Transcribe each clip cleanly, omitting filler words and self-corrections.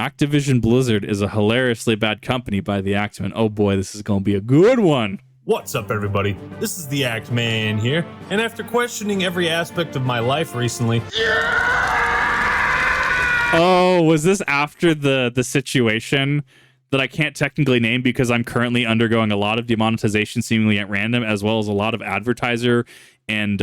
Activision Blizzard is a hilariously bad company by the Actman. Oh boy, this is going to be a good one. What's up, everybody? This is the Act Man here, and after questioning every aspect of my life recently... Oh, was this after the situation that I can't technically name because I'm currently undergoing a lot of demonetization seemingly at random, as well as a lot of advertiser and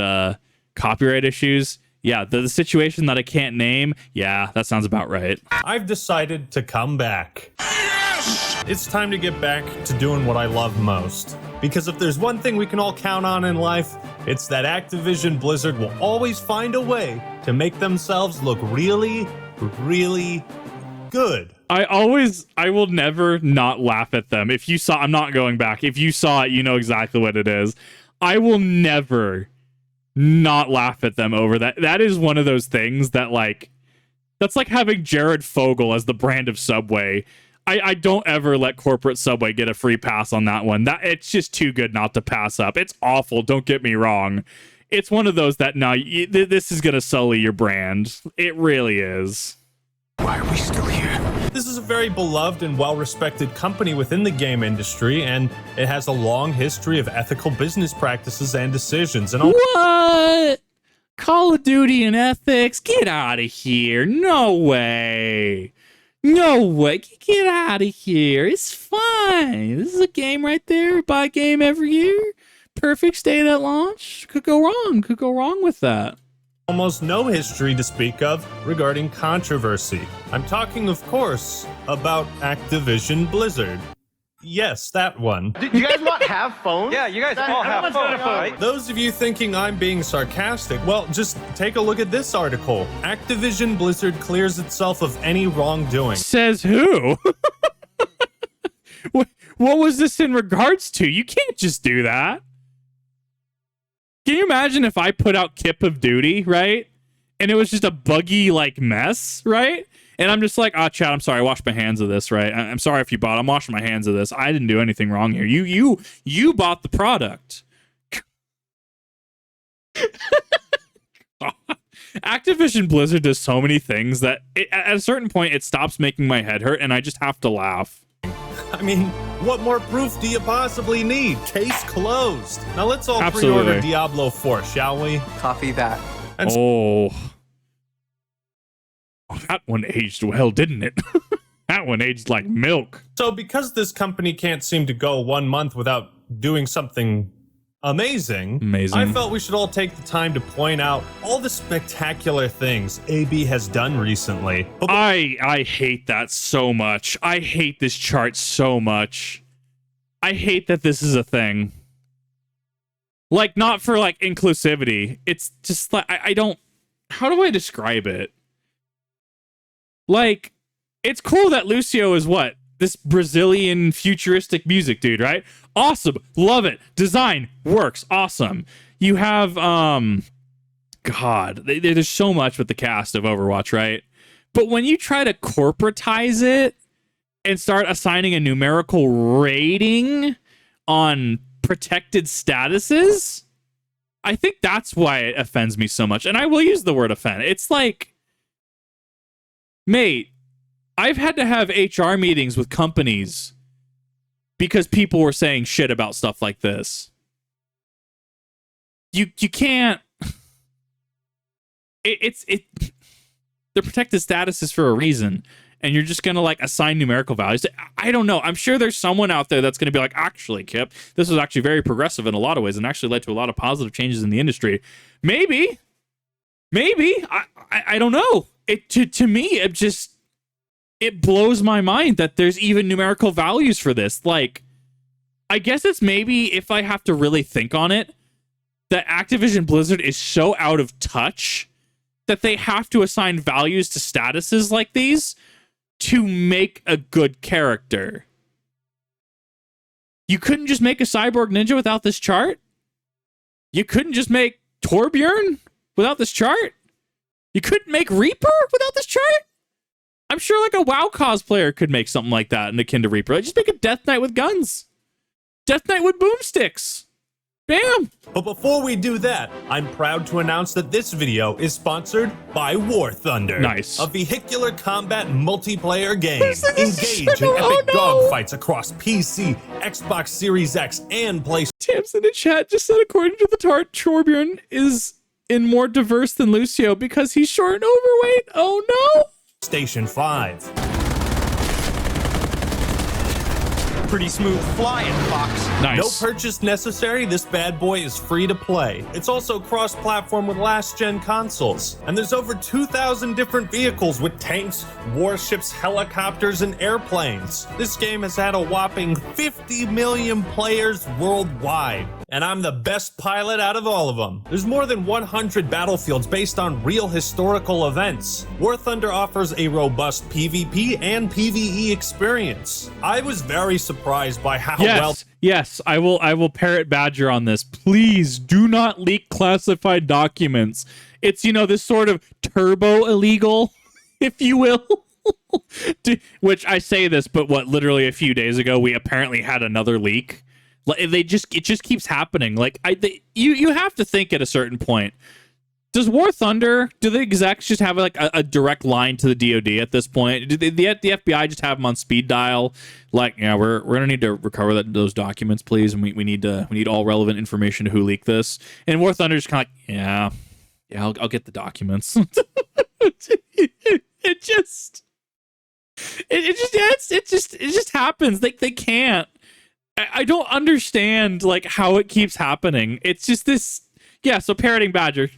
copyright issues? Yeah, the situation that I can't name, yeah, that sounds about right. I've decided to come back. Yes! It's time to get back to doing what I love most. Because if there's one thing we can all count on in life, it's that Activision Blizzard will always find a way to make themselves look really, really good. I will never not laugh at them. If you saw, I'm not going back. If you saw it, you know exactly what it is. I will never not laugh at them over that. That is one of those things that, like, that's like having Jared Fogle as the brand of Subway. I don't ever let corporate Subway get a free pass on that one. That it's just too good not to pass up. It's awful, don't get me wrong. It's one of those that, no, this is going to sully your brand. It really is. Why are we still here? This is a very beloved and well-respected company within the game industry, and it has a long history of ethical business practices and decisions. And what? Call of Duty and ethics? Get out of here. No way. No way. Get out of here. It's fine. This is a game right there. Buy a game every year. Perfect state at launch. Could go wrong. Could go wrong with that. Almost no history to speak of regarding controversy. I'm talking, of course, about Activision Blizzard. Yes, that one. Do you guys not have phones? Yeah, you guys all have phones, right? Those of you thinking I'm being sarcastic, well, just take a look at this article. Activision Blizzard clears itself of any wrongdoing. Says who? What was this in regards to? You can't just do that. Can you imagine if I put out Kip of Duty, right? And it was just a buggy, like, mess, right? And I'm just like, Chad, I'm sorry, I washed my hands of this, right? I'm sorry if you bought it. I'm washing my hands of this. I didn't do anything wrong here. You bought the product. Activision Blizzard does so many things that at a certain point it stops making my head hurt and I just have to laugh. I mean, what more proof do you possibly need? Case closed. Now let's all Absolutely. pre-order Diablo 4, shall we? Copy that. Oh, that one aged well, didn't it? That one aged like milk. So because this company can't seem to go 1 month without doing something amazing, I felt we should all take the time to point out all the spectacular things AB has done recently. I hate that so much. I hate this chart so much. I hate that this is a thing. Like, not for, like, inclusivity. It's just, like, I don't... How do I describe it? Like, it's cool that Lucio is what? This Brazilian futuristic music dude, right? Awesome. Love it. Design works. Awesome. You have, God, there's so much with the cast of Overwatch, right? But when you try to corporatize it and start assigning a numerical rating on protected statuses, I think that's why it offends me so much. And I will use the word offend. It's like, mate, I've had to have HR meetings with companies because people were saying shit about stuff like this. You can't. The protected status is for a reason, and you're just gonna like assign numerical values. I don't know. I'm sure there's someone out there that's gonna be like, actually, Kip, this was actually very progressive in a lot of ways, and actually led to a lot of positive changes in the industry. Maybe. I don't know. To me, it blows my mind that there's even numerical values for this. Like, I guess it's maybe, if I have to really think on it, that Activision Blizzard is so out of touch that they have to assign values to statuses like these to make a good character. You couldn't just make a Cyborg Ninja without this chart? You couldn't just make Torbjorn without this chart? You couldn't make Reaper without this chart? I'm sure like a WoW cosplayer could make something like that in akin to Reaper. Like, just make a Death Knight with guns. Death Knight with boomsticks. Bam! But before we do that, I'm proud to announce that this video is sponsored by War Thunder. Nice. A vehicular combat multiplayer game. This is Engage in so- oh, epic no. dogfights across PC, Xbox Series X, and PlayStation. Tams in the chat just said, according to the tart, Torbjorn is in more diverse than Lucio because he's short and overweight. Oh no! PlayStation 5. Pretty smooth flying, Fox. Nice. No purchase necessary, this bad boy is free to play. It's also cross-platform with last-gen consoles. And there's over 2,000 different vehicles with tanks, warships, helicopters, and airplanes. This game has had a whopping 50 million players worldwide. And I'm the best pilot out of all of them. There's more than 100 battlefields based on real historical events. War Thunder offers a robust PvP and PvE experience. I was very surprised by how well... Yes, I will parrot Badger on this. Please do not leak classified documents. It's, this sort of turbo illegal, if you will. Which I say this, but literally a few days ago, we apparently had another leak. It just keeps happening. You have to think at a certain point. Does War Thunder, do the execs just have a direct line to the DoD at this point? Do the FBI just have them on speed dial? We're gonna need to recover those documents, please, and we need all relevant information to who leaked this. And War Thunder's kind of yeah, I'll get the documents. it just happens. They can't. I don't understand how it keeps happening. It's just this. Yeah, so parroting Badger,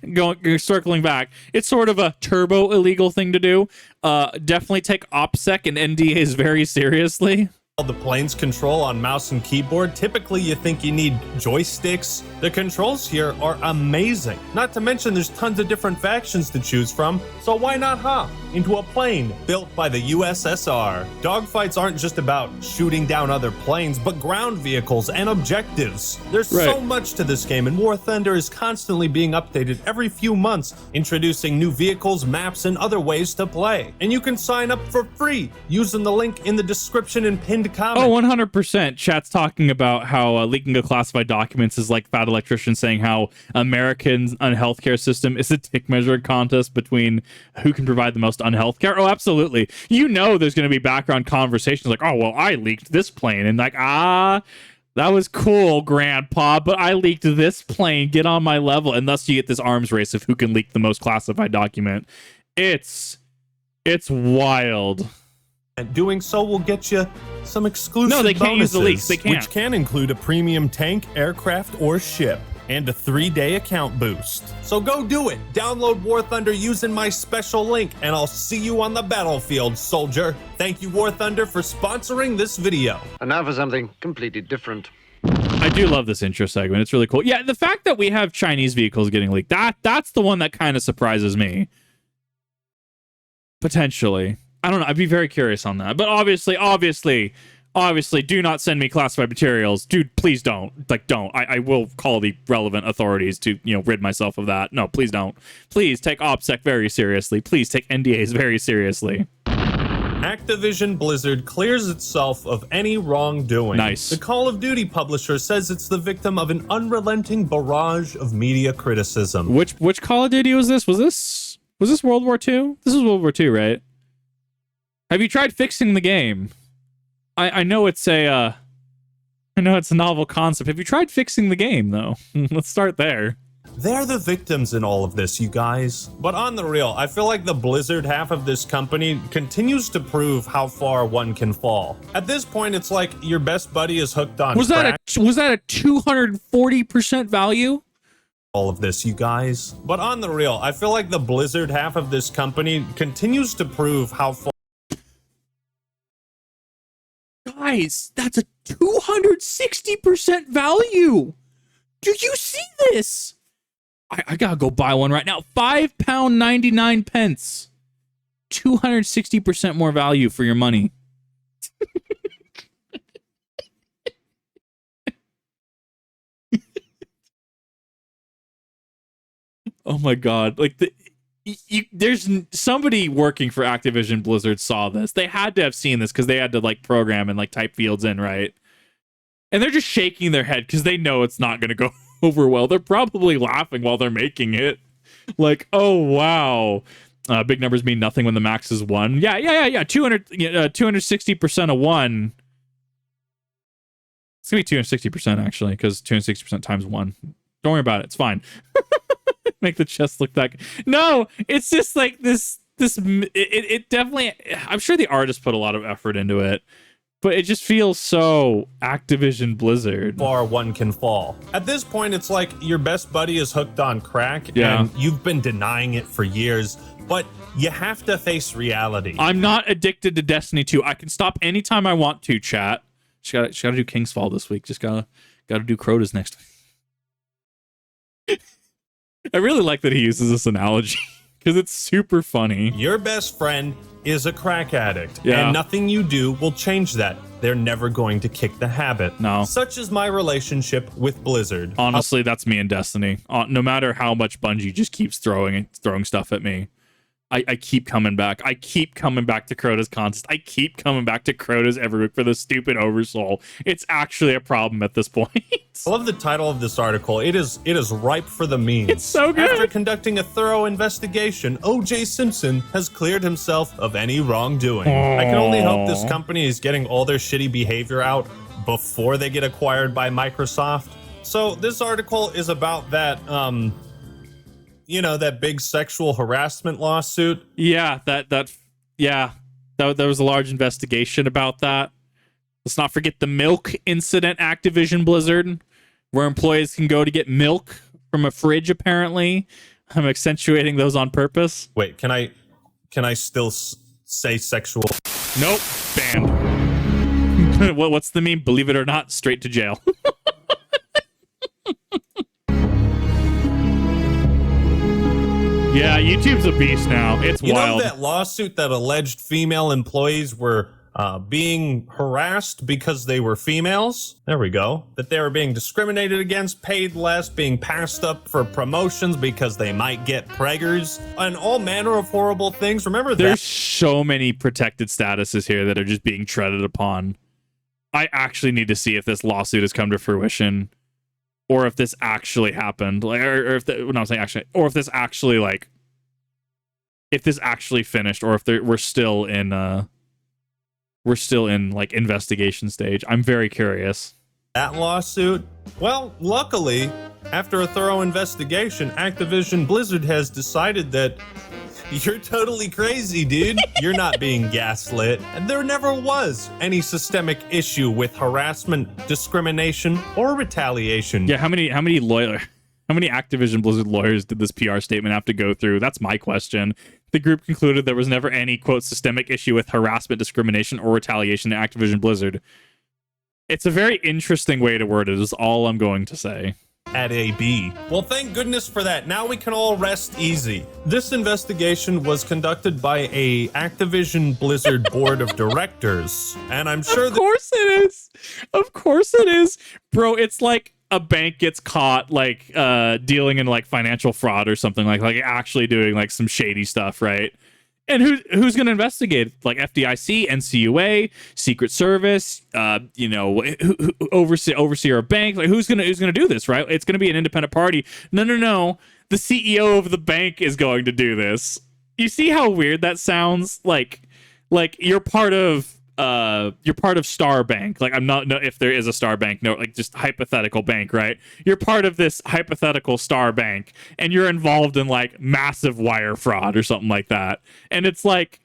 circling back, it's sort of a turbo illegal thing to do. Definitely take OPSEC and NDAs very seriously. The plane's control on mouse and keyboard, typically you think you need joysticks. The controls here are amazing. Not to mention there's tons of different factions to choose from, so why not hop into a plane built by the USSR? Dogfights aren't just about shooting down other planes, but ground vehicles and objectives. There's so much to this game, and War Thunder is constantly being updated every few months, introducing new vehicles, maps, and other ways to play. And you can sign up for free using the link in the description and pinned comment. Oh, 100%. Chat's talking about how leaking of classified documents is like Fat Electrician saying how Americans' healthcare system is a dick measuring contest between who can provide the most unhealthcare. Oh, absolutely. There's going to be background conversations like, oh, well, I leaked this plane. And that was cool, Grandpa, but I leaked this plane. Get on my level. And thus you get this arms race of who can leak the most classified document. It's wild. And doing so will get you some exclusive No, they can't bonuses, use the leaks. They can't. Which can include a premium tank, aircraft, or ship, and a 3-day account boost. So go do it. Download War Thunder using my special link, and I'll see you on the battlefield, soldier. Thank you, War Thunder, for sponsoring this video. And now for something completely different. I do love this intro segment. It's really cool. Yeah, the fact that we have Chinese vehicles getting leaked, that's the one that kind of surprises me. Potentially. I don't know. I'd be very curious on that. But obviously, do not send me classified materials. Dude, please don't. Don't. I will call the relevant authorities to, rid myself of that. No, please don't. Please take OPSEC very seriously. Please take NDAs very seriously. Activision Blizzard clears itself of any wrongdoing. Nice. The Call of Duty publisher says it's the victim of an unrelenting barrage of media criticism. Which Call of Duty was this? Was this World War II? This is World War II, right? Have you tried fixing the game? I know it's a novel concept. Have you tried fixing the game, though? Let's start there. They're the victims in all of this, you guys. But on the real, I feel like the Blizzard half of this company continues to prove how far one can fall. At this point, it's like your best buddy is hooked on was that a 240% value? All of this, you guys. But on the real, I feel like the Blizzard half of this company continues to prove how far. Guys, that's a 260% value. Do you see this? I gotta go buy one right now. £5.99. 260% more value for your money. Oh my god! There's somebody working for Activision Blizzard saw this. They had to have seen this because they had to program and type fields in, right? And they're just shaking their head because they know it's not going to go over well. They're probably laughing while they're making it. Like, oh wow. Big numbers mean nothing when the max is 1. Yeah. 260% of 1. It's gonna be 260% actually, because 260% times 1. Don't worry about it. It's fine. Make the chest look that. No, it's just like this. It definitely. I'm sure the artist put a lot of effort into it, but it just feels so Activision Blizzard. Far one can fall. At this point, it's like your best buddy is hooked on crack, Yeah. and you've been denying it for years, but you have to face reality. I'm not addicted to Destiny 2. I can stop anytime I want to, chat. Just gotta do King's Fall this week. Just gotta do Crota's next week. I really like that he uses this analogy because it's super funny. Your best friend is a crack addict, Yeah. and nothing you do will change that. They're never going to kick the habit. No. Such is my relationship with Blizzard. Honestly, that's me in Destiny. No matter how much Bungie just keeps throwing stuff at me, I keep coming back. I keep coming back to Crota's contest. I keep coming back to Crota's every week for the stupid Oversoul. It's actually a problem at this point. I love the title of this article. It is ripe for the memes. It's so good. After conducting a thorough investigation, O.J. Simpson has cleared himself of any wrongdoing. I can only hope this company is getting all their shitty behavior out before they get acquired by Microsoft. So this article is about that, that big sexual harassment lawsuit. Yeah, there was a large investigation about that. Let's not forget the milk incident, Activision Blizzard, where employees can go to get milk from a fridge, apparently. I'm accentuating those on purpose. Wait, can I still say sexual? Nope, banned. What's the meme? Believe it or not, straight to jail. Yeah, YouTube's a beast now. It's You wild. know that lawsuit that alleged female employees were being harassed because they were females? There we go. That they were being discriminated against, paid less, being passed up for promotions because they might get preggers, and all manner of horrible things. Remember that? There's so many protected statuses here that are just being treaded upon. I actually need to see if this lawsuit has come to fruition, or if this actually happened, like, or if if this actually finished, or if we're still in like investigation stage. I'm very curious. That lawsuit? Well, luckily, after a thorough investigation, Activision Blizzard has decided that you're totally crazy, dude. You're not being gaslit. And there never was any systemic issue with harassment, discrimination, or retaliation. Yeah, how many Activision Blizzard lawyers did this PR statement have to go through? That's my question. The group concluded there was never any, quote, systemic issue with harassment, discrimination, or retaliation at Activision Blizzard. It's a very interesting way to word it, is all I'm going to say. At AB. Well, thank goodness for that. Now we can all rest easy. This investigation was conducted by a Activision Blizzard board of directors, and I'm sure Of course it is. Of course it is. Bro, it's like a bank gets caught like dealing in like financial fraud or something, like actually doing like some shady stuff, right? And who's going to investigate? Like FDIC, NCUA, Secret Service, overseer of banks. Like who's going to do this, right? It's going to be an independent party. No. The CEO of the bank is going to do this. You see how weird that sounds? Like you're part of Star Bank. Like, I'm not, no, if there is a Star Bank, no, like just hypothetical bank, right? You're part of this hypothetical Star Bank, and you're involved in like massive wire fraud or something like that. And it's like,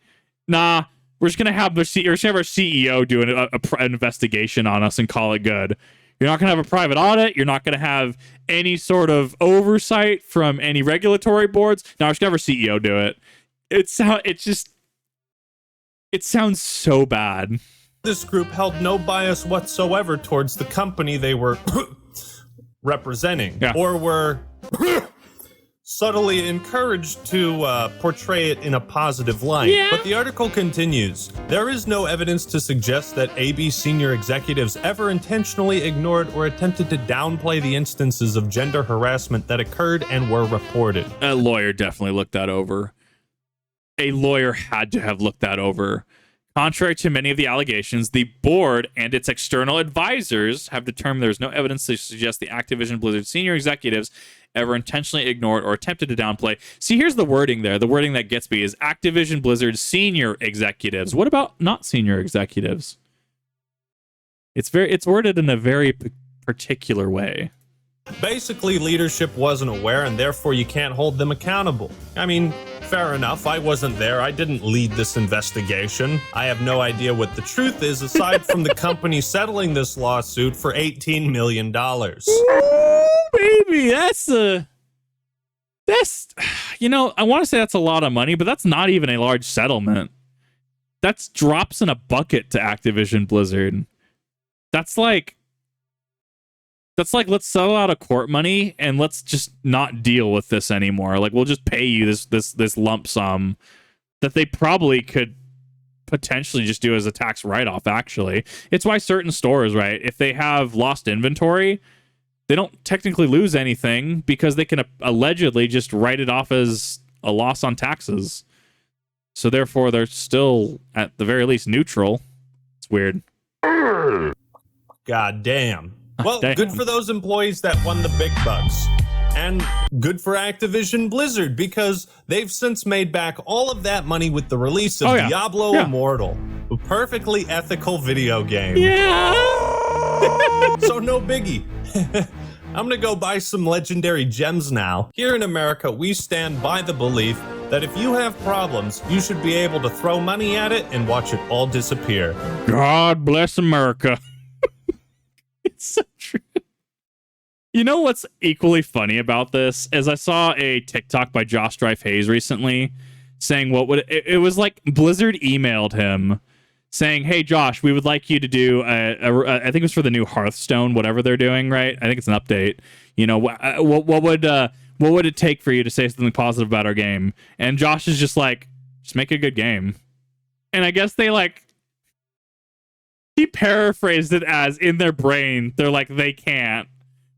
nah, we're just gonna have our CEO doing an investigation on us and call it good. You're not gonna have a private audit. You're not gonna have any sort of oversight from any regulatory boards. No, we're just gonna have our CEO do it. It sounds so bad. this group held no bias whatsoever towards the company they were representing, or were subtly encouraged to portray it in a positive light. But the article continues. There is no evidence to suggest that AB senior executives ever intentionally ignored or attempted to downplay the instances of gender harassment that occurred and were reported. A lawyer definitely looked that over. A lawyer had to have looked that over. Contrary to many of the allegations, the board and its external advisors have determined there is no evidence to suggest the Activision Blizzard senior executives ever intentionally ignored or attempted to downplay. See, here's the wording there. The wording that gets me is Activision Blizzard senior executives. What about not senior executives? It's worded in a very particular way. Basically, leadership wasn't aware, and therefore you can't hold them accountable. I mean, fair enough. I wasn't there. I didn't lead this investigation. I have no idea what the truth is, aside from the company settling this lawsuit for $18 million. Ooh, baby, that's I want to say that's a lot of money, but that's not even a large settlement. That's drops in a bucket to Activision Blizzard. That's like let's settle out of court money and let's just not deal with this anymore. Like, we'll just pay you this lump sum that they probably could potentially just do as a tax write-off. Actually, it's why certain stores, right, if they have lost inventory, they don't technically lose anything because they can allegedly just write it off as a loss on taxes. So therefore, they're still at the very least neutral. It's weird. God damn. Well, Damn. Good for those employees that won the big bucks. And good for Activision Blizzard, because they've since made back all of that money with the release of Diablo Immortal, a perfectly ethical video game. Yeah. So no biggie. I'm gonna go buy some legendary gems now. Here in America, we stand by the belief that if you have problems, you should be able to throw money at it and watch it all disappear. God bless America. It's so true. You know what's equally funny about this is I saw a TikTok by Josh Strife Hayes recently saying it was like Blizzard emailed him saying, "Hey Josh, we would like you to do I think it was for the new Hearthstone, whatever they're doing, right? I think it's an update. You know, what would it take for you to say something positive about our game?" And Josh is just like, "Just make a good game." And I guess he paraphrased it as, in their brain, they're like, they can't.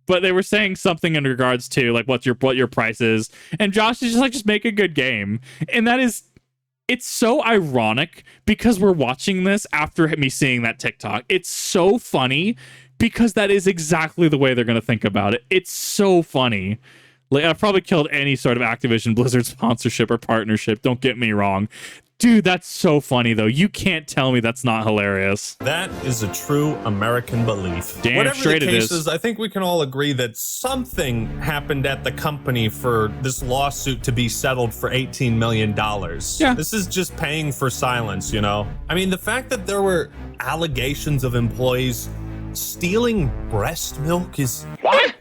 But they were saying something in regards to like what your price is. And Josh is just like, just make a good game. And it's so ironic because we're watching this after me seeing that TikTok. It's so funny because that is exactly the way they're going to think about it. It's so funny. Like, I've probably killed any sort of Activision Blizzard sponsorship or partnership. Don't get me wrong. Dude, that's so funny, though. You can't tell me that's not hilarious. That is a true American belief. Damn Whatever straight the it case is. I think we can all agree that something happened at the company for this lawsuit to be settled for $18 million. Yeah. This is just paying for silence, you know? I mean, the fact that there were allegations of employees stealing breast milk is... What?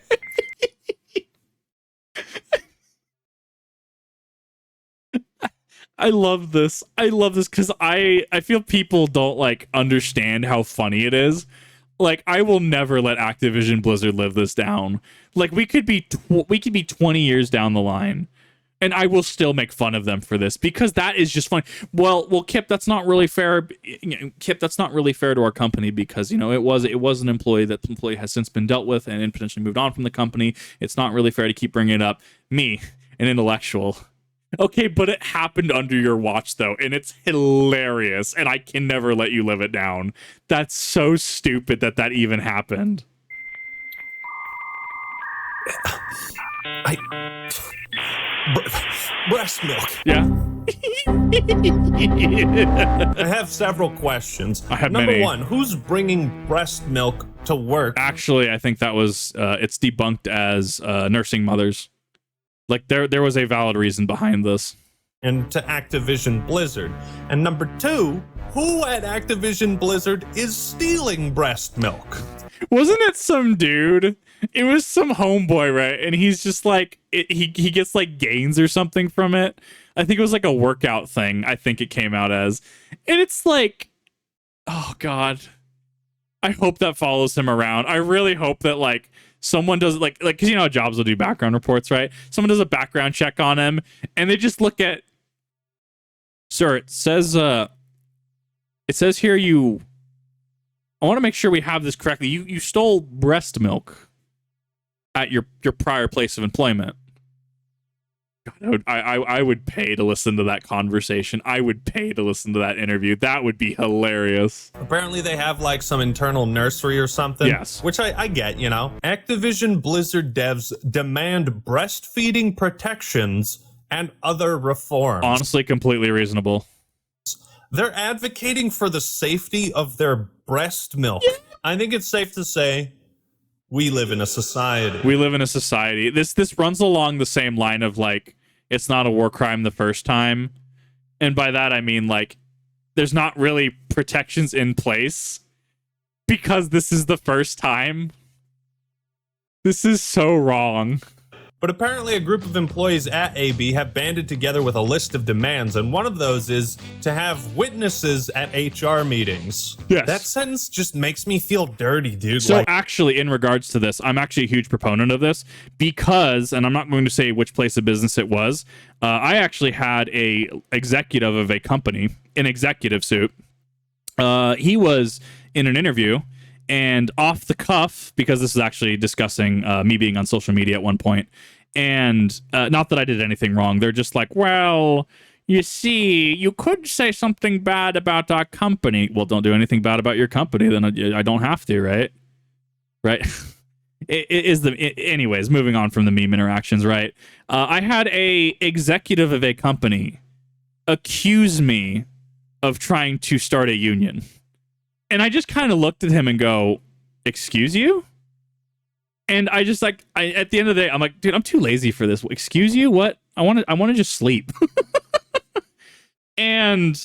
I love this. I love this because I feel people don't like understand how funny it is. Like, I will never let Activision Blizzard live this down. Like, we could be 20 years down the line, and I will still make fun of them for this because that is just fun. Well, Kip, that's not really fair. Kip, that's not really fair to our company because, you know, it was an employee. That employee has since been dealt with and potentially moved on from the company. It's not really fair to keep bringing it up. Me, an intellectual. Okay, but it happened under your watch, though, and it's hilarious, and I can never let you live it down. That's so stupid that even happened. Breast milk. Yeah. I have several questions. I have Number many. one, who's bringing breast milk to work? Actually, I think that was, it's debunked as nursing mothers. Like, there was a valid reason behind this. And to Activision Blizzard. And number two, who at Activision Blizzard is stealing breast milk? Wasn't it some dude? It was some homeboy, right? And he's just like, he gets like gains or something from it. I think it was like a workout thing, I think it came out as. And it's like, oh God. I hope that follows him around. I really hope that like someone does like, cause you know how jobs will do background reports, right? Someone does a background check on him and they just look at, sir, it says here I want to make sure we have this correctly. You stole breast milk at your prior place of employment. I would pay to listen to that conversation. I would pay to listen to that interview. That would be hilarious. Apparently they have like some internal nursery or something. Yes. Which I get, you know. Activision Blizzard devs demand breastfeeding protections and other reforms. Honestly, completely reasonable. They're advocating for the safety of their breast milk. I think it's safe to say we live in a society. We live in a society. This runs along the same line of like, it's not a war crime the first time. And by that I mean like there's not really protections in place because this is the first time. This is so wrong. But apparently a group of employees at AB have banded together with a list of demands, and one of those is to have witnesses at HR meetings. Yes. That sentence just makes me feel dirty, dude. So actually, in regards to this, I'm actually a huge proponent of this because, and I'm not going to say which place of business it was, I actually had a executive of a company, an executive suit. He was in an interview, and off the cuff, because this is actually discussing me being on social media at one point, and not that I did anything wrong. They're just like, well, you see, you could say something bad about our company. Well, don't do anything bad about your company, then I don't have to, right? Right? Anyways, moving on from the meme interactions, right? I had a executive of a company accuse me of trying to start a union. And I just kind of looked at him and go, excuse you? And I just like, at the end of the day, I'm like, dude, I'm too lazy for this. Excuse you? What? I want to just sleep. And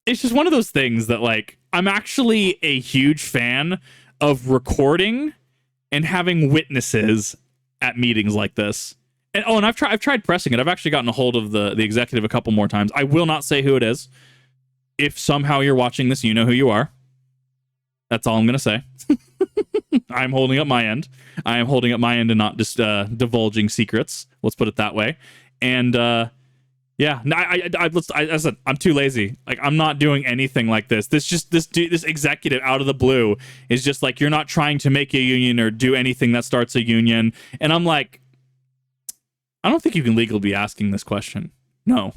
it's just one of those things that like, I'm actually a huge fan of recording and having witnesses at meetings like this. And and I've tried pressing it. I've actually gotten a hold of the executive a couple more times. I will not say who it is. If somehow you're watching this, you know who you are. That's all I'm going to say. I'm holding up my end. I am holding up my end and not just divulging secrets. Let's put it that way. And yeah, no, I said, I'm too lazy. Like, I'm not doing anything like this. This executive out of the blue is just like, you're not trying to make a union or do anything that starts a union. And I'm like, I don't think you can legally be asking this question. No.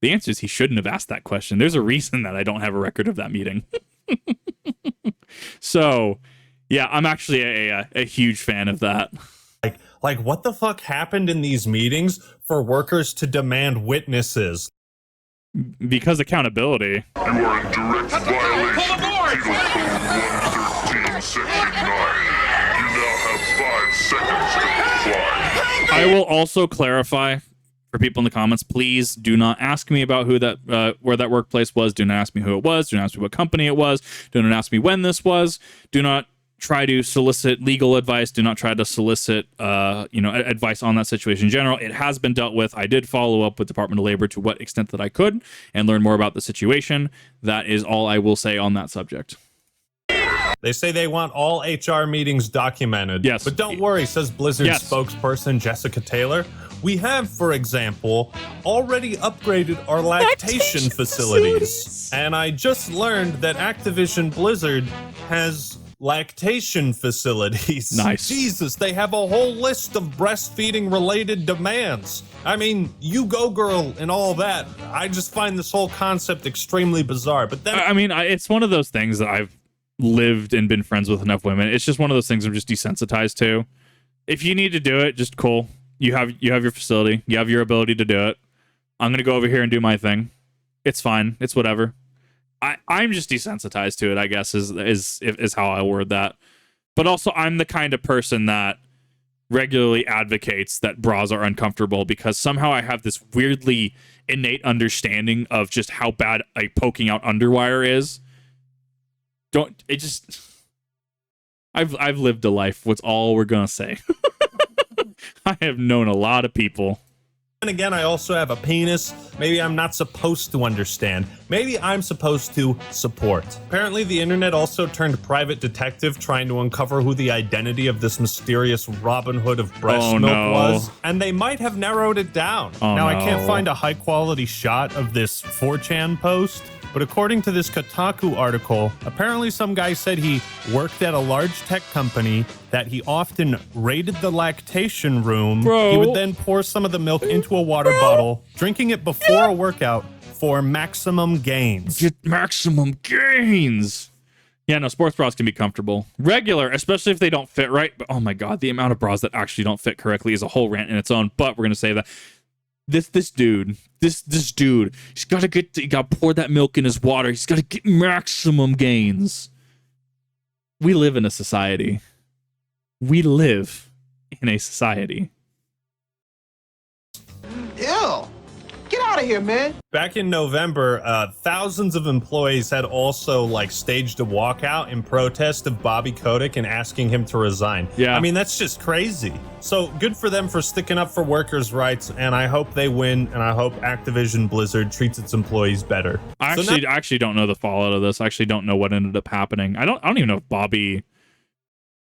The answer is he shouldn't have asked that question. There's a reason that I don't have a record of that meeting. So, yeah, I'm actually a huge fan of that. Like, what the fuck happened in these meetings for workers to demand witnesses? Because accountability. You are in direct violation of Penal Code 113, Section 9. You now have 5 seconds to comply. I will also clarify for people in the comments, please do not ask me about who that where that workplace was. Do not ask me who it was. Do not ask me what company it was. Do not ask me when this was. Do not try to solicit legal advice. Do not try to solicit advice on that situation in general. It has been dealt with. I did follow up with Department of Labor to what extent that I could and learn more about the situation. That is all I will say on that subject. They say they want all HR meetings documented. Yes. But don't worry, says Blizzard Yes. spokesperson Jessica Taylor. We have, for example, already upgraded our lactation facilities. And I just learned that Activision Blizzard has lactation facilities. Nice. Jesus, they have a whole list of breastfeeding related demands. I mean, you go girl and all that. I just find this whole concept extremely bizarre. But then I mean, it's one of those things that I've lived and been friends with enough women. It's just one of those things I'm just desensitized to. If you need to do it, just cool. You have your facility. You have your ability to do it. I'm gonna go over here and do my thing. It's fine. It's whatever. I'm just desensitized to it, I guess, is how I word that. But also, I'm the kind of person that regularly advocates that bras are uncomfortable because somehow I have this weirdly innate understanding of just how bad a poking out underwire is. I've lived a life. What's all we're gonna say. I have known a lot of people. And again, I also have a penis. Maybe I'm not supposed to understand. Maybe I'm supposed to support. Apparently, the internet also turned private detective trying to uncover who the identity of this mysterious Robin Hood of breast milk was. And they might have narrowed it down. Now, I can't find a high-quality shot of this 4chan post, but according to this Kotaku article, apparently some guy said he worked at a large tech company, that he often raided the lactation room. Bro. He would then pour some of the milk into a water bottle, drinking it before a workout for maximum gains. Get maximum gains. Yeah, no, sports bras can be comfortable. Regular, especially if they don't fit right. But oh my god, the amount of bras that actually don't fit correctly is a whole rant in its own. But we're gonna say that this dude, he's gotta pour that milk in his water. He's gotta get maximum gains. We live in a society. We live in a society. Ew! Get out of here, man! Back in November, thousands of employees had also staged a walkout in protest of Bobby Kotick and asking him to resign. Yeah. I mean, that's just crazy. So good for them for sticking up for workers' rights, and I hope they win, and I hope Activision Blizzard treats its employees better. I actually don't know the fallout of this. I actually don't know what ended up happening. I don't even know if Bobby...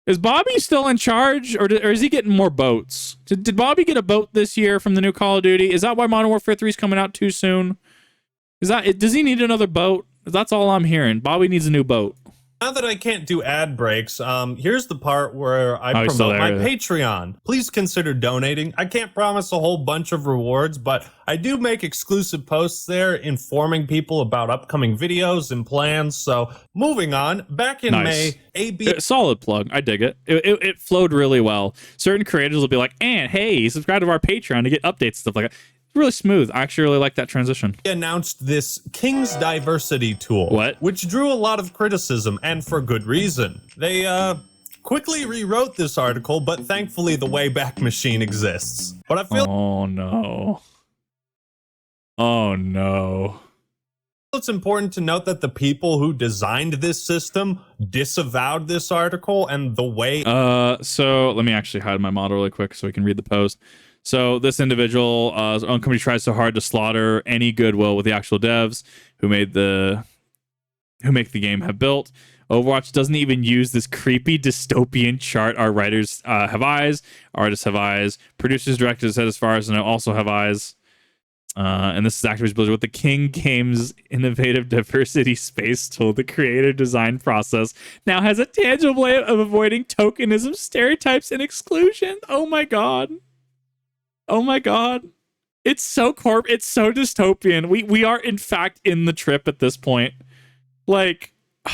Is Bobby still in charge, or is he getting more boats? Did Bobby get a boat this year from the new Call of Duty? Is that why Modern Warfare 3 is coming out too soon? Does he need another boat? That's all I'm hearing. Bobby needs a new boat. Now that I can't do ad breaks, here's the part where I he's still promote my there. Patreon. Please consider donating. I can't promise a whole bunch of rewards, but I do make exclusive posts there informing people about upcoming videos and plans. So moving on, back in Nice. May, AB... Solid plug. I dig it. It flowed really well. Certain creators will be like, and hey, subscribe to our Patreon to get updates and stuff like that. Really smooth. I actually really like that transition. announced this King's Diversity tool. What? Which drew a lot of criticism, and for good reason. They quickly rewrote this article, but thankfully the Wayback Machine exists. But I feel Oh no. Oh no. it's important to note that the people who designed this system disavowed this article, and the way So let me actually hide my model really quick so we can read the post. So this individual, his own company tries so hard to slaughter any goodwill with the actual devs who make the game have built. Overwatch doesn't even use this creepy dystopian chart. Our writers have eyes, artists have eyes, producers, directors, as far as I know, also have eyes. And this is Activision Blizzard with the King Games Innovative Diversity Space tool. The creative design process now has a tangible way of avoiding tokenism, stereotypes, and exclusion. Oh my god. Oh my god. It's so it's so dystopian. We are in fact in the trip at this point. Like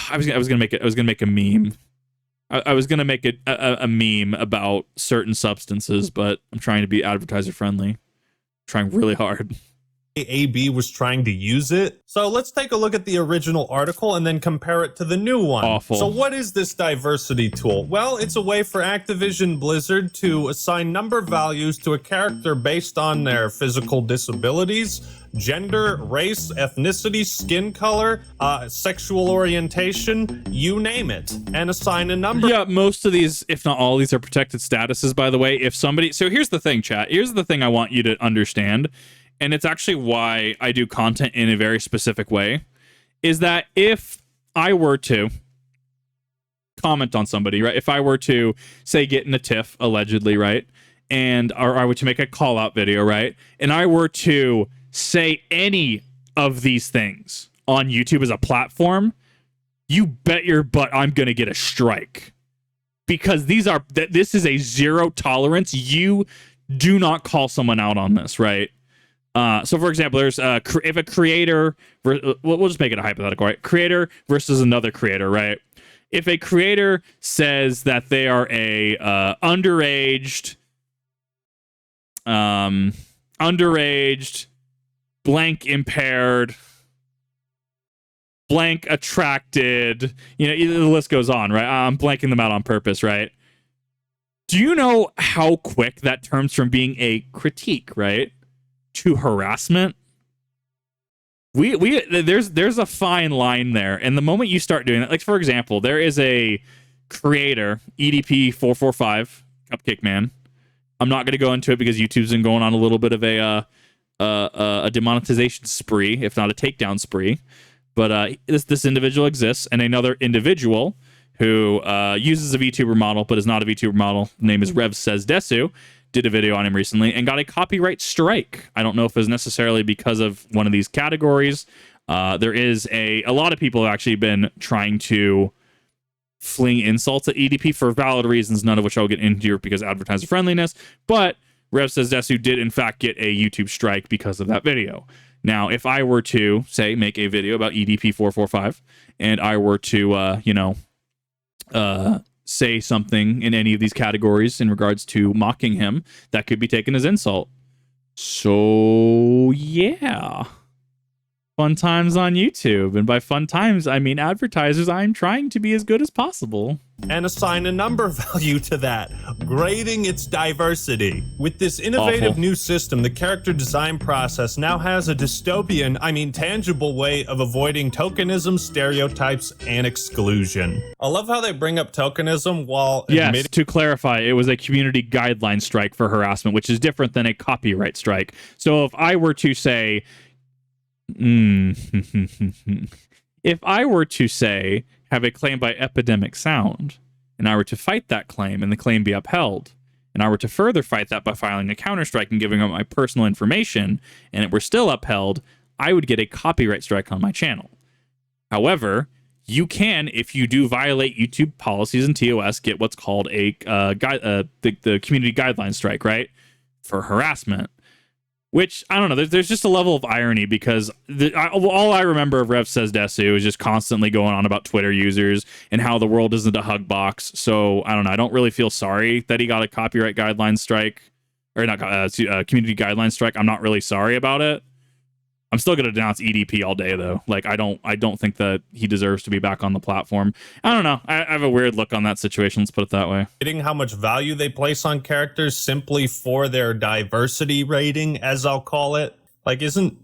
I was gonna make a meme. I was gonna make a meme about certain substances, but I'm trying to be advertiser friendly. Trying really hard. AB was trying to use it. So let's take a look at the original article and then compare it to the new one. Awful. So what is this diversity tool? Well, it's a way for Activision Blizzard to assign number values to a character based on their physical disabilities, gender, race, ethnicity, skin color, sexual orientation, you name it, and assign a number. Yeah, most of these, if not all of these, are protected statuses, by the way. If somebody... So here's the thing, chat. Here's the thing I want you to understand, and it's actually why I do content in a very specific way, is that if I were to comment on somebody, right? If I were to, say, get in a tiff, allegedly, right? Or I were to make a call-out video, right? And I were to say any of these things on YouTube as a platform, you bet your butt I'm going to get a strike. Because this is a zero tolerance. You do not call someone out on this, right? So, for example, there's if a creator, we'll just make it a hypothetical, right? Creator versus another creator, right? If a creator says that they are a underaged, blank impaired, blank attracted, the list goes on, right? I'm blanking them out on purpose, right? Do you know how quick that turns from being a critique, right, to harassment? There's a fine line there, and the moment you start doing that, like for example, there is a creator, EDP445, Cupcake Man. I'm not going to go into it because YouTube's been going on a little bit of a demonetization spree, if not a takedown spree. But this individual exists, and another individual who uses a VTuber model but is not a VTuber model, name is Rev Says Desu, did a video on him recently and got a copyright strike. I don't know if it was necessarily because of one of these categories, There is a lot of people have actually been trying to fling insults at EDP for valid reasons, none of which I'll get into here because advertiser friendliness. But Rev Says Desu did in fact get a YouTube strike because of that video. Now, if I were to say make a video about EDP 445 and I were to say something in any of these categories in regards to mocking him, that could be taken as insult. So yeah, fun times on YouTube, and by fun times I mean advertisers. I'm trying to be as good as possible and assign a number value to that, grading its diversity. With this innovative new system, the character design process now has a dystopian, tangible way of avoiding tokenism, stereotypes, and exclusion. I love how they bring up tokenism while yes, to clarify, it was a community guideline strike for harassment, which is different than a copyright strike. So if I were to say, if I were to say, have a claim by Epidemic Sound, and I were to fight that claim and the claim be upheld, and I were to further fight that by filing a counterstrike and giving up my personal information, and it were still upheld, I would get a copyright strike on my channel. However, you can, if you do violate YouTube policies and TOS, get what's called a the community guideline strike, right? For harassment. Which, I don't know, there's just a level of irony because all I remember of Rev Says Desu is just constantly going on about Twitter users and how the world isn't a hug box. So, I don't know, I don't really feel sorry that he got a copyright guideline strike, or not, community guideline strike. I'm not really sorry about it. I'm still going to denounce EDP all day, though. Like, I don't think that he deserves to be back on the platform. I don't know. I have a weird look on that situation. Let's put it that way. How much value they place on characters simply for their diversity rating, as I'll call it. Like, isn't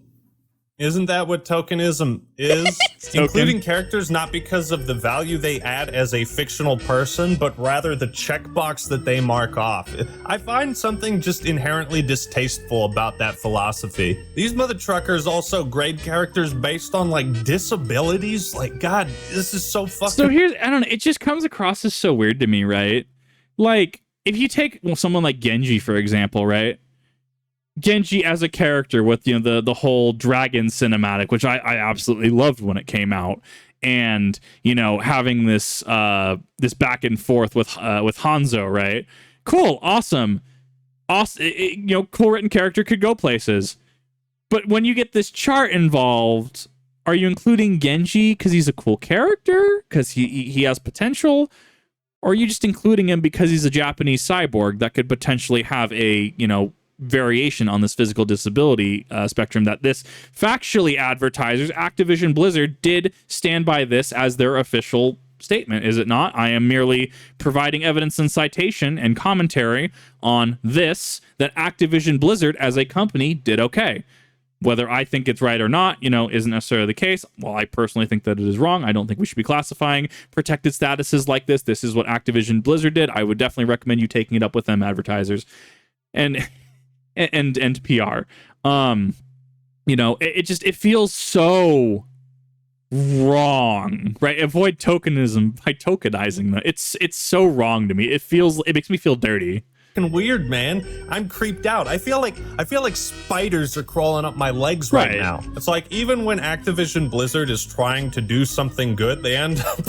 that what tokenism is? Including characters not because of the value they add as a fictional person, but rather the checkbox that they mark off. I find something just inherently distasteful about that philosophy. These mother truckers also grade characters based on, disabilities. Like, God, this is so fucking... So here's, I don't know, it just comes across as so weird to me, right? Like, if you take someone like Genji, for example, right? Genji as a character with the whole dragon cinematic, which I absolutely loved when it came out, and having this this back and forth with Hanzo, right? Cool, awesome, cool written character, could go places. But when you get this chart involved, are you including Genji because he's a cool character, because he has potential, or are you just including him because he's a Japanese cyborg that could potentially have a variation on this physical disability spectrum that this factually advertisers, Activision Blizzard, did stand by this as their official statement, is it not? I am merely providing evidence and citation and commentary on this, that Activision Blizzard as a company did okay. Whether I think it's right or not, isn't necessarily the case. Well, I personally think that it is wrong. I don't think we should be classifying protected statuses like this. This is what Activision Blizzard did. I would definitely recommend you taking it up with them, advertisers. And PR. It feels so wrong, right? Avoid tokenism by tokenizing them. It's so wrong to me. It makes me feel dirty. Weird, man. I'm creeped out. I feel like spiders are crawling up my legs right now. It's like, even when Activision Blizzard is trying to do something good, they end up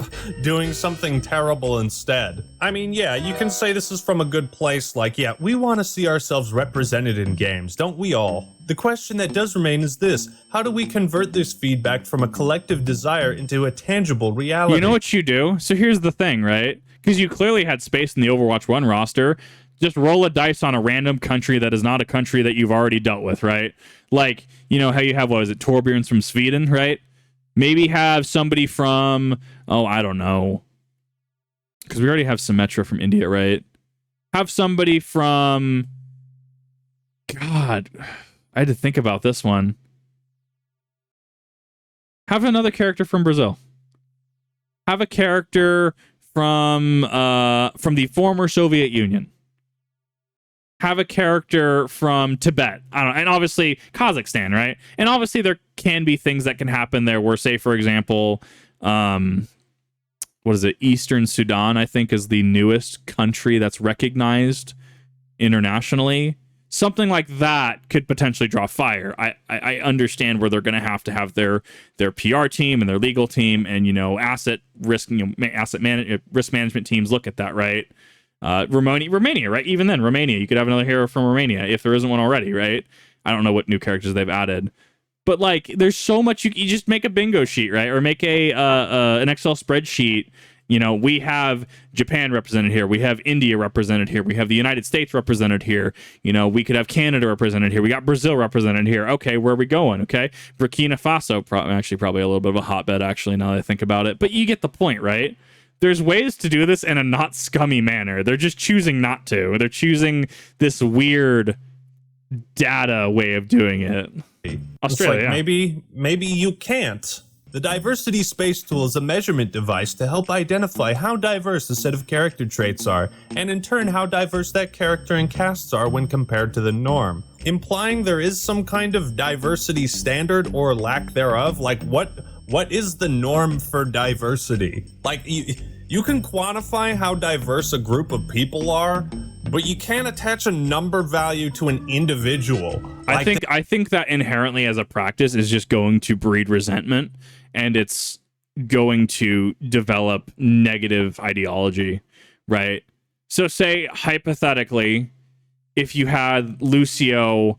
doing something terrible instead. Yeah, you can say this is from a good place, we want to see ourselves represented in games, don't we all? The question that does remain is this: how do we convert this feedback from a collective desire into a tangible reality? You know what you do? So here's the thing, right? Because you clearly had space in the Overwatch 1 roster. Just roll a dice on a random country that is not a country that you've already dealt with, right? Like, how you have, Torbjorn's from Sweden, right? Maybe have somebody from, I don't know. Because we already have Symmetra from India, right? Have somebody from, God, I had to think about this one. Have another character from Brazil. Have a character from the former Soviet Union. Have a character from Tibet. I don't know, and obviously Kazakhstan, right? And obviously there can be things that can happen there where, say, for example, Eastern Sudan, I think, is the newest country that's recognized internationally. something like that could potentially draw fire. I understand where they're going to have their PR team and their legal team and, asset risk, risk management teams look at that, right? Romania, right? Even then, Romania, you could have another hero from Romania if there isn't one already, right? I don't know what new characters they've added, but like, there's so much you just make a bingo sheet, right? Or make an Excel spreadsheet. We have Japan represented here. We have India represented here. We have the United States represented here. We could have Canada represented here. We got Brazil represented here. Okay, where are we going? Okay, Burkina Faso, probably a little bit of a hotbed, actually, now that I think about it. But you get the point, right? There's ways to do this in a not scummy manner. They're just choosing not to. They're choosing this weird data way of doing it. Australia, maybe you can't. The diversity space tool is a measurement device to help identify how diverse a set of character traits are, and in turn how diverse that character and casts are when compared to the norm, implying there is some kind of diversity standard or lack thereof. Like what is the norm for diversity? Like you can quantify how diverse a group of people are, but you can't attach a number value to an individual. I think that inherently as a practice is just going to breed resentment, and it's going to develop negative ideology, right? So say hypothetically, if you had Lucio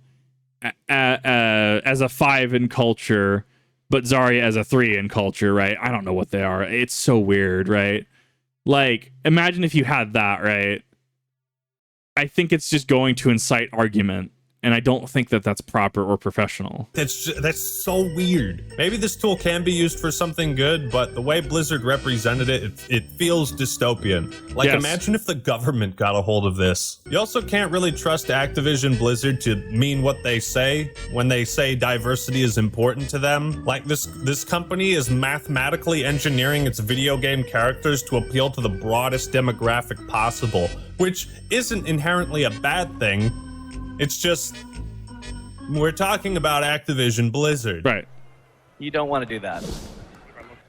as a 5 in culture, but Zarya as a 3 in culture, right? I don't know what they are. It's so weird, right? Like, imagine if you had that, right? I think it's just going to incite argument, and I don't think that that's proper or professional. That's so weird. Maybe this tool can be used for something good, but the way Blizzard represented it feels dystopian. Like, yes. Imagine if the government got a hold of this. You also can't really trust Activision Blizzard to mean what they say when they say diversity is important to them. Like, this company is mathematically engineering its video game characters to appeal to the broadest demographic possible, which isn't inherently a bad thing. It's just, we're talking about Activision Blizzard. Right. You don't want to do that.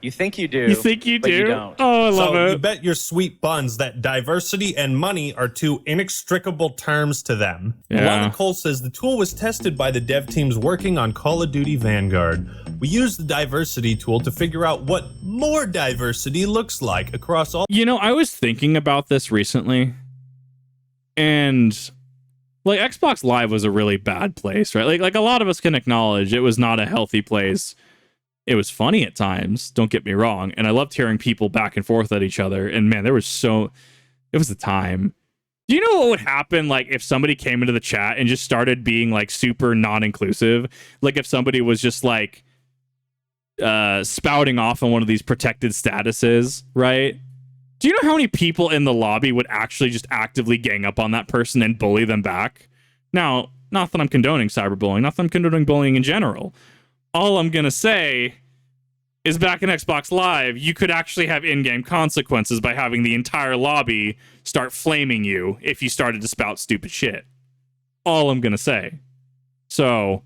You think you do. You think you but do? You don't. Oh, I love it. You bet your sweet buns that diversity and money are two inextricable terms to them. Yeah. Lana Cole says the tool was tested by the dev teams working on Call of Duty Vanguard. We used the diversity tool to figure out what more diversity looks like across all. I was thinking about this recently, and like, Xbox Live was a really bad place, right? Like a lot of us can acknowledge it was not a healthy place. It was funny at times, don't get me wrong, and I loved hearing people back and forth at each other, and man, it was the time. Do you know what would happen, like, if somebody came into the chat and just started being, like, super non-inclusive? Like, if somebody was just, like, spouting off on one of these protected statuses, right? Do you know how many people in the lobby would actually just actively gang up on that person and bully them back? Now, not that I'm condoning cyberbullying, not that I'm condoning bullying in general. All I'm going to say is back in Xbox Live, you could actually have in-game consequences by having the entire lobby start flaming you if you started to spout stupid shit. All I'm going to say. So,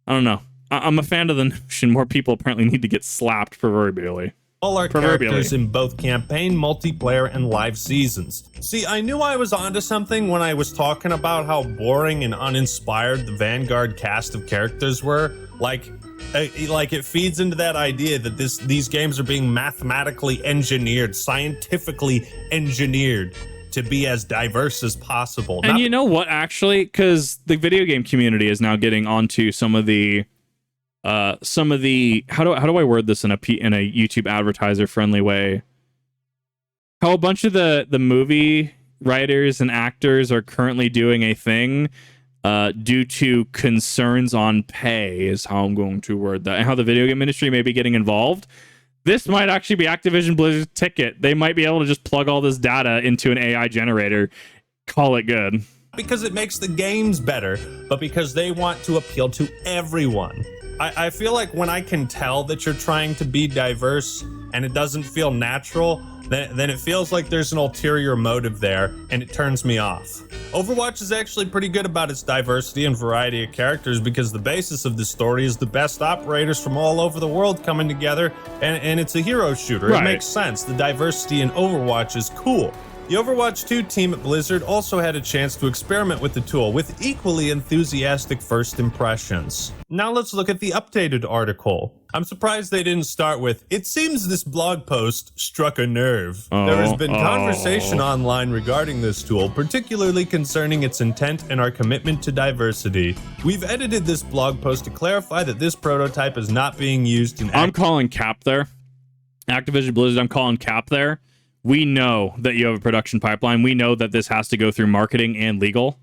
I don't know. I'm a fan of the notion more people apparently need to get slapped proverbially. All our characters in both campaign, multiplayer, and live seasons. See, I knew I was onto something when I was talking about how boring and uninspired the Vanguard cast of characters were. Like it feeds into that idea that these games are being mathematically engineered, scientifically engineered to be as diverse as possible. And you know what, actually? Because the video game community is now getting onto some of the how do I word this in a YouTube advertiser friendly way? How a bunch of the movie writers and actors are currently doing a thing due to concerns on pay is how I'm going to word that, and how the video game industry may be getting involved. This might actually be Activision Blizzard's ticket. They might be able to just plug all this data into an AI generator, call it good. Because it makes the games better, but because they want to appeal to everyone. I feel like when I can tell that you're trying to be diverse and it doesn't feel natural, then it feels like there's an ulterior motive there, and it turns me off. Overwatch is actually pretty good about its diversity and variety of characters because the basis of the story is the best operators from all over the world coming together, and it's a hero shooter. Right. It makes sense. The diversity in Overwatch is cool. The Overwatch 2 team at Blizzard also had a chance to experiment with the tool with equally enthusiastic first impressions. Now let's look at the updated article. I'm surprised they didn't start with, "It seems this blog post struck a nerve." There has been conversation online regarding this tool, particularly concerning its intent and our commitment to diversity. We've edited this blog post to clarify that this prototype is not being used in... I'm calling cap there. Activision Blizzard, I'm calling cap there. We know that you have a production pipeline. We know that this has to go through marketing and legal.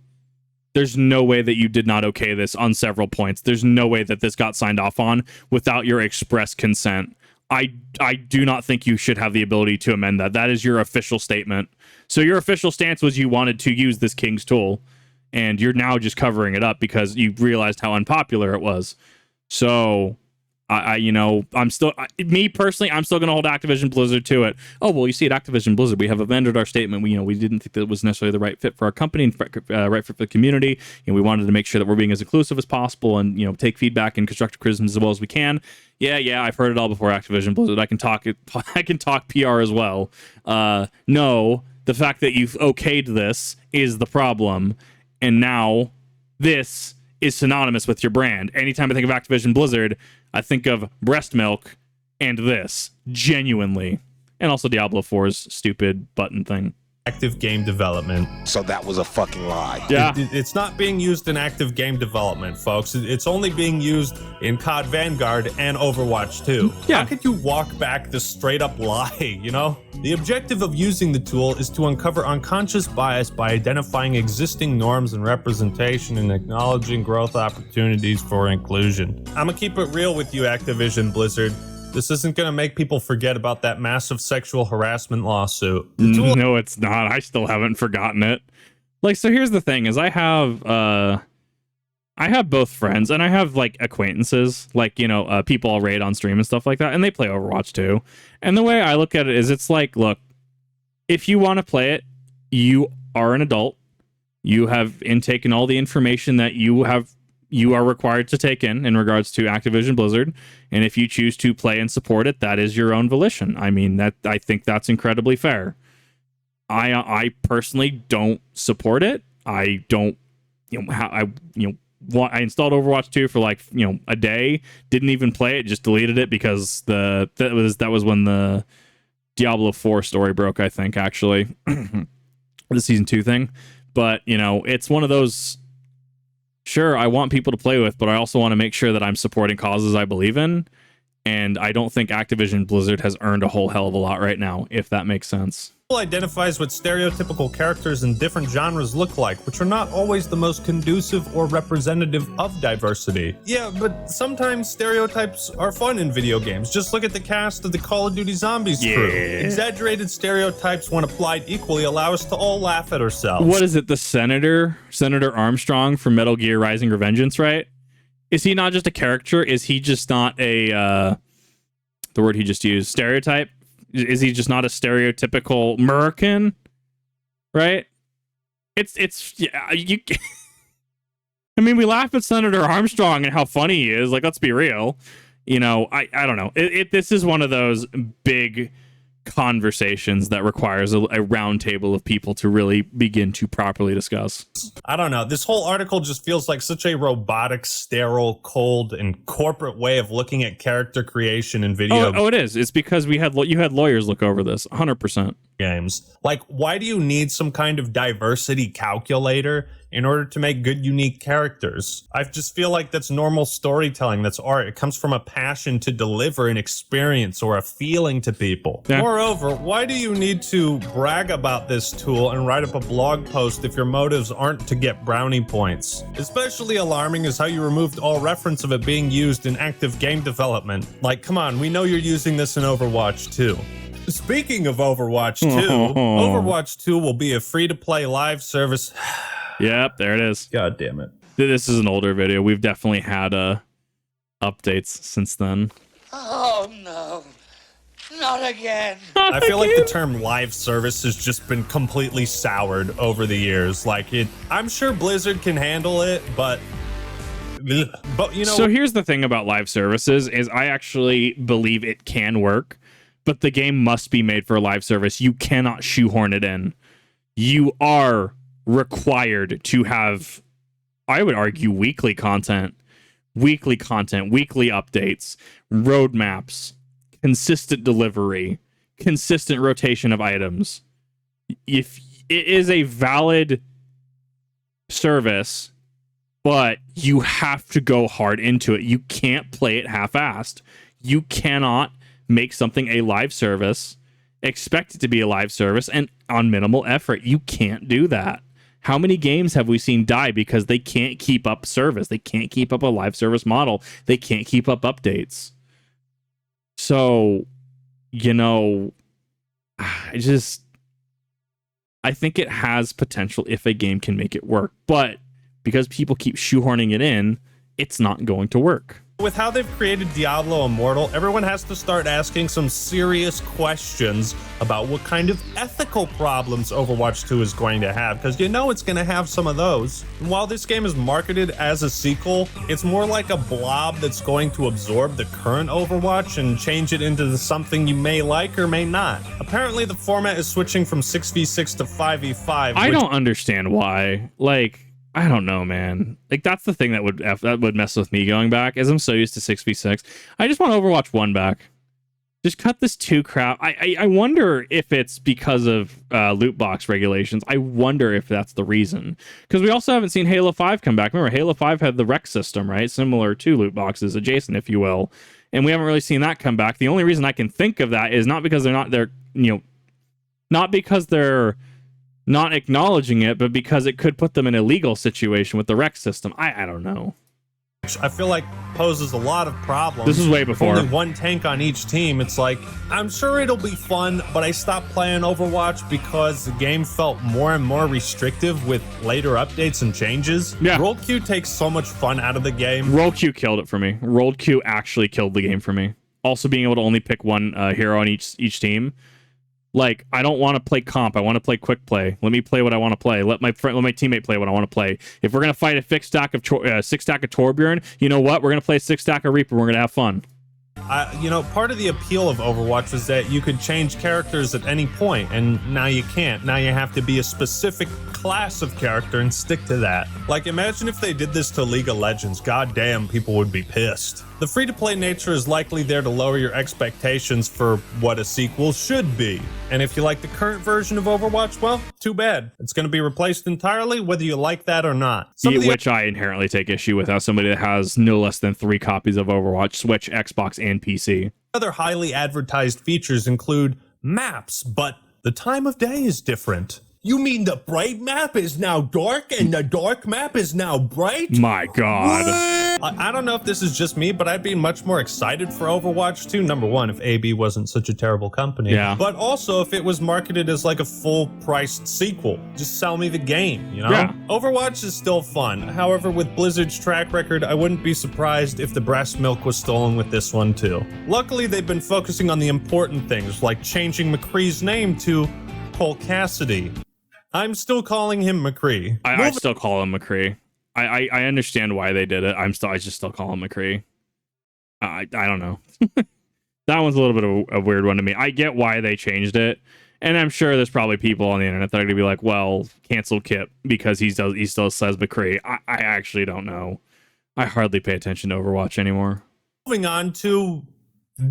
There's no way that you did not okay this on several points. There's no way that this got signed off on without your express consent. I do not think you should have the ability to amend that. That is your official statement. So your official stance was you wanted to use this King's tool, and you're now just covering it up because you realized how unpopular it was. So... I'm still going to hold Activision Blizzard to it. Oh, well, you see at Activision Blizzard, we have amended our statement. We didn't think that it was necessarily the right fit for our company and right fit for the community. And we wanted to make sure that we're being as inclusive as possible and, take feedback and constructive criticisms as well as we can. Yeah, I've heard it all before Activision Blizzard. I can talk PR as well. No, the fact that you've okayed this is the problem. And now this is synonymous with your brand. Anytime I think of Activision Blizzard, I think of breast milk and this, genuinely. And also Diablo 4's stupid button thing. Active game development. So that was a fucking lie. Yeah. It's not being used in active game development, folks. It's only being used in COD Vanguard and Overwatch 2. Yeah. How could you walk back this straight up lie, The objective of using the tool is to uncover unconscious bias by identifying existing norms and representation and acknowledging growth opportunities for inclusion. I'm gonna keep it real with you, Activision Blizzard. This isn't going to make people forget about that massive sexual harassment lawsuit. No, it's not. I still haven't forgotten it. So here's the thing is I have both friends and I have acquaintances, people I'll raid on stream and stuff like that. And they play Overwatch too. And the way I look at it is it's look, if you want to play it, you are an adult. You have intaken all the information that you are required to take in regards to Activision Blizzard. And if you choose to play and support it, that is your own volition. I think that's incredibly fair. I personally don't support it. I don't, I installed Overwatch 2 for a day, didn't even play it, just deleted it because that was when the Diablo 4 story broke, I think, actually. The season 2 thing. But, it's one of those, sure, I want people to play with, but I also want to make sure that I'm supporting causes I believe in. And I don't think Activision Blizzard has earned a whole hell of a lot right now, if that makes sense. Identifies what stereotypical characters in different genres look like, which are not always the most conducive or representative of diversity. Yeah, but sometimes stereotypes are fun in video games. Just look at the cast of the Call of Duty Zombies crew. Exaggerated stereotypes, when applied equally, allow us to all laugh at ourselves. What is it, the Senator Armstrong from Metal Gear Rising: Revengeance, right? Is he not just a character? Is he just not the word he just used, stereotype? Is he just not a stereotypical American? Right? We laugh at Senator Armstrong and how funny he is. Let's be real. I don't know. This is one of those big conversations that requires a round table of people to really begin to properly discuss. I don't know. This whole article just feels like such a robotic, sterile, cold, and corporate way of looking at character creation in video. Oh, it is. It's because you had lawyers look over this 100%. Games. Why do you need some kind of diversity calculator in order to make good, unique characters? I just feel like that's normal storytelling. That's art. It comes from a passion to deliver an experience or a feeling to people. Yeah. Moreover, why do you need to brag about this tool and write up a blog post if your motives aren't to get brownie points? Especially alarming is how you removed all reference of it being used in active game development. Come on, we know you're using this in Overwatch 2. Speaking of Overwatch 2, Overwatch 2 will be a free-to-play live service. Yep, there it is. God damn it. This is an older video. We've definitely had updates since then. Oh, no. Not again. I feel like the term live service has just been completely soured over the years. I'm sure Blizzard can handle it, but So here's the thing about live services is I actually believe it can work, but the game must be made for a live service. You cannot shoehorn it in. you are required to have, I would argue, weekly content, weekly updates, roadmaps, consistent delivery, consistent rotation of items. If it is a valid service, but you have to go hard into it. You can't play it half-assed. You cannot make something a live service, expect it to be a live service, and on minimal effort. You can't do that. How many games have we seen die because they can't keep up service? They can't keep up a live service model. They can't keep up updates. So, you know, I think it has potential if a game can make it work. But because people keep shoehorning it in, it's not going to work. With how they've created Diablo Immortal, everyone has to start asking some serious questions about what kind of ethical problems Overwatch 2 is going to have, because you know it's going to have some of those. And while this game is marketed as a sequel, it's more like a blob that's going to absorb the current Overwatch and change it into something you may like or may not. Apparently, the format is switching from 6v6 to 5v5. I don't understand why. Like, I don't know, man. Like, that's the thing that would mess with me going back, is I'm so used to 6v6. I just want Overwatch 1 back. Just cut this 2 crap. I wonder if it's because of loot box regulations. I wonder if that's the reason. Because we also haven't seen Halo 5 come back. Remember, Halo 5 had the rec system, right? Similar to loot boxes, adjacent, if you will. And we haven't really seen that come back. The only reason I can think of that is not because not because they're not acknowledging it, but because it could put them in a legal situation with the rec system. I don't know. I feel like poses a lot of problems. This is way before. Only one tank on each team. It's like, I'm sure it'll be fun, but I stopped playing Overwatch because the game felt more and more restrictive with later updates and changes. Yeah. Roll Q takes so much fun out of the game. Roll Q killed it for me. Roll Q actually killed the game for me. Also being able to only pick one hero on each team. Like, I don't want to play comp. I want to play quick play. Let me play what I want to play. Let my teammate play what I want to play. If we're gonna fight a six stack of Torbjorn, you know what? We're gonna play a 6 stack of Reaper. We're gonna have fun. Part of the appeal of Overwatch was that you could change characters at any point, and now you can't. Now you have to be a specific class of character and stick to that. Like, imagine if they did this to League of Legends. Goddamn, people would be pissed. The free-to-play nature is likely there to lower your expectations for what a sequel should be. And if you like the current version of Overwatch, well, too bad. It's going to be replaced entirely, whether you like that or not. Which I inherently take issue with, as somebody that has no less than 3 copies of Overwatch, Switch, Xbox, and PC. Other highly advertised features include maps, but the time of day is different. You mean the bright map is now dark and the dark map is now bright? My God. I don't know if this is just me, but I'd be much more excited for Overwatch 2. Number one, if AB wasn't such a terrible company. Yeah. But also if it was marketed as like a full-priced sequel. Just sell me the game, you know? Yeah. Overwatch is still fun. However, with Blizzard's track record, I wouldn't be surprised if the breast milk was stolen with this one too. Luckily, they've been focusing on the important things, like changing McCree's name to Cole Cassidy. I'm still calling him McCree. I still call him McCree. I understand why they did it. I just still call him McCree. I don't know. That one's a little bit of a weird one to me. I get why they changed it, and I'm sure there's probably people on the internet that are gonna be like, "Well, cancel Kip because he still says McCree." I actually don't know. I hardly pay attention to Overwatch anymore. Moving on to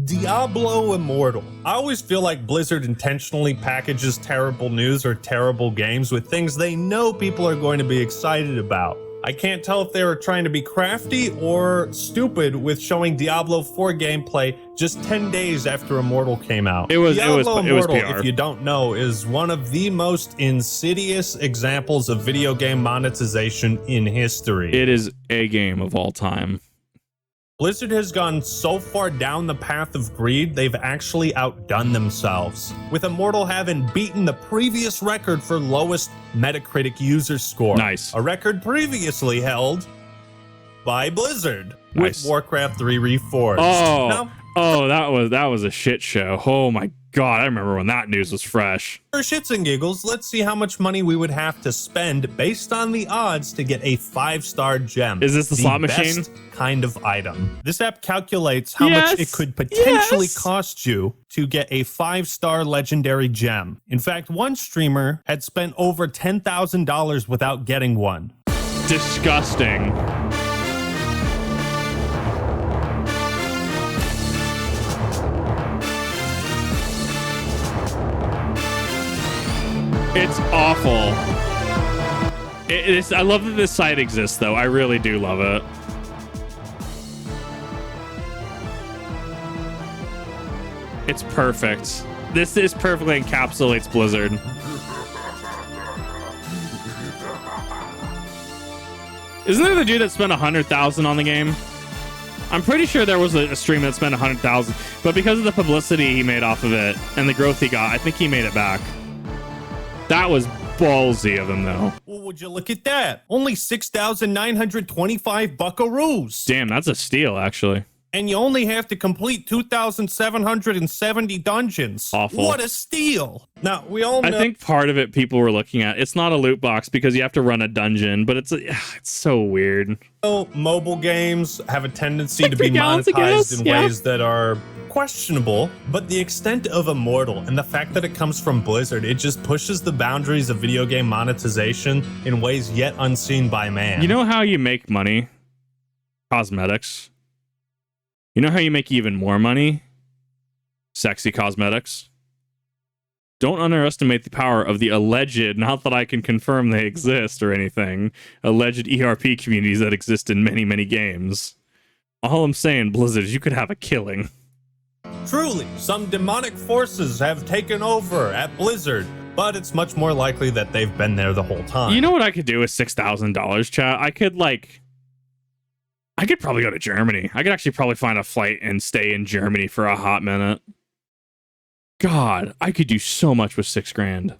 Diablo Immortal. I always feel like Blizzard intentionally packages terrible news or terrible games with things they know people are going to be excited about. I can't tell if they were trying to be crafty or stupid with showing Diablo 4 gameplay just 10 days after Immortal came out. Diablo Immortal, if you don't know, is one of the most insidious examples of video game monetization in history. It is a game of all time. Blizzard has gone so far down the path of greed, they've actually outdone themselves, with Immortal having beaten the previous record for lowest Metacritic user score. Nice. A record previously held by Blizzard Nice. with Warcraft 3 Reforged. That was a shit show. Oh my God, I remember when that news was fresh. For shits and giggles, let's see how much money we would have to spend based on the odds to get a 5-star gem. Is this the slot best machine? Kind of item. This app calculates how much it could potentially cost you to get a 5-star legendary gem. In fact, one streamer had spent over $10,000 without getting one. Disgusting. It's awful. I love that this site exists, though. I really do love it. It's perfect. This perfectly encapsulates Blizzard. Isn't there the dude that spent 100,000 on the game? I'm pretty sure there was a stream that spent 100,000, but because of the publicity he made off of it and the growth he got, I think he made it back. That was ballsy of him, though. Well, would you look at that? Only 6,925 buckaroos. Damn, that's a steal, actually. And you only have to complete 2,770 dungeons. Awful. What a steal. Now, we all know... I think part of it people were looking at, it's not a loot box because you have to run a dungeon, but it's so weird. Mobile games have a tendency to be monetized in ways that are questionable, but the extent of Immortal and the fact that it comes from Blizzard, it just pushes the boundaries of video game monetization in ways yet unseen by man. You know how you make money? Cosmetics. You know how you make even more money? Sexy cosmetics. Don't underestimate the power of the alleged, not that I can confirm they exist or anything, alleged ERP communities that exist in many, many games. All I'm saying, Blizzard, is you could have a killing. Truly, some demonic forces have taken over at Blizzard, but it's much more likely that they've been there the whole time. You know what I could do with $6,000, chat? I could probably go to Germany. I could actually probably find a flight and stay in Germany for a hot minute. God, I could do so much with $6,000.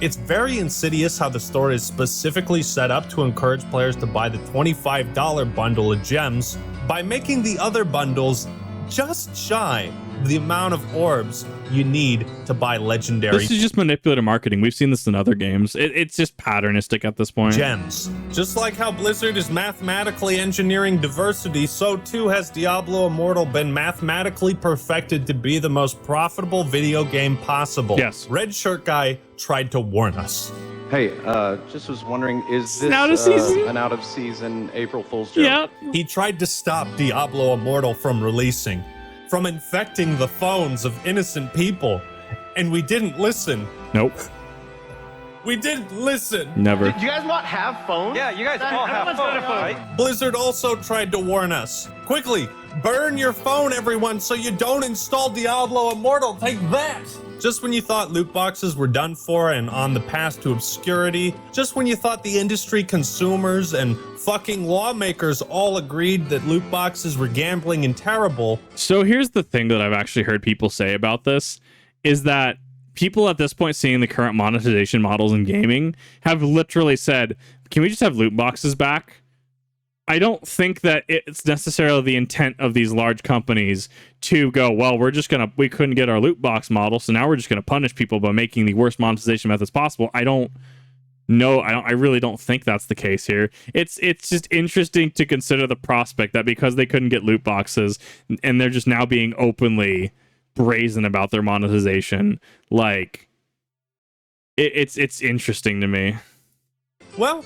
It's very insidious how the store is specifically set up to encourage players to buy the $25 bundle of gems by making the other bundles just shy the amount of orbs you need to buy legendary This is just manipulative marketing. We've seen this in other games. It's just patternistic at this point. gems. Just like how Blizzard is mathematically engineering diversity, so too has Diablo Immortal been mathematically perfected to be the most profitable video game possible. Yes. Red Shirt Guy tried to warn us. Hey, just was wondering, is this Out of season? an out-of-season April Fool's joke? Yeah. He tried to stop Diablo Immortal from releasing, from infecting the phones of innocent people, and we didn't listen. Nope. We didn't listen. Never. Do you guys not have phones? Yeah, you guys all have phones, right? Blizzard also tried to warn us. Quickly, burn your phone, everyone, so you don't install Diablo Immortal. Take that! Just when you thought loot boxes were done for and on the path to obscurity, just when you thought the industry consumers and fucking lawmakers all agreed that loot boxes were gambling and terrible. So here's the thing that I've actually heard people say about this, is that people at this point seeing the current monetization models in gaming have literally said, can we just have loot boxes back? I don't think that it's necessarily the intent of these large companies to go, well, we couldn't get our loot box model, so now we're just gonna punish people by making the worst monetization methods possible. I really don't think that's the case here. It's just interesting to consider the prospect that because they couldn't get loot boxes and they're just now being openly brazen about their monetization, like it's interesting to me. Well,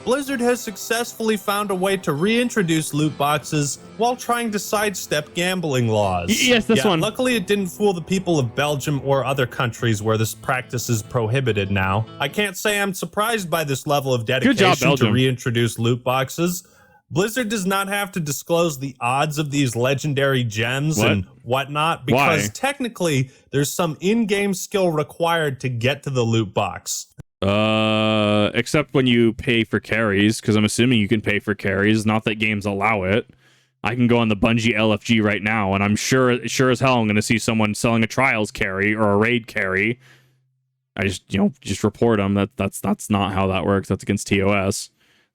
Blizzard has successfully found a way to reintroduce loot boxes while trying to sidestep gambling laws. Yes, this one. Luckily, it didn't fool the people of Belgium or other countries where this practice is prohibited now. I can't say I'm surprised by this level of dedication Good job, Belgium. to reintroduce loot boxes. Blizzard does not have to disclose the odds of these legendary gems and whatnot because technically there's some in-game skill required to get to the loot box. Except when you pay for carries, because I'm assuming you can pay for carries. Not that games allow it. I can go on the Bungie LFG right now, and I'm sure as hell I'm going to see someone selling a Trials carry or a Raid carry. I just report them. That's not how that works. That's against TOS.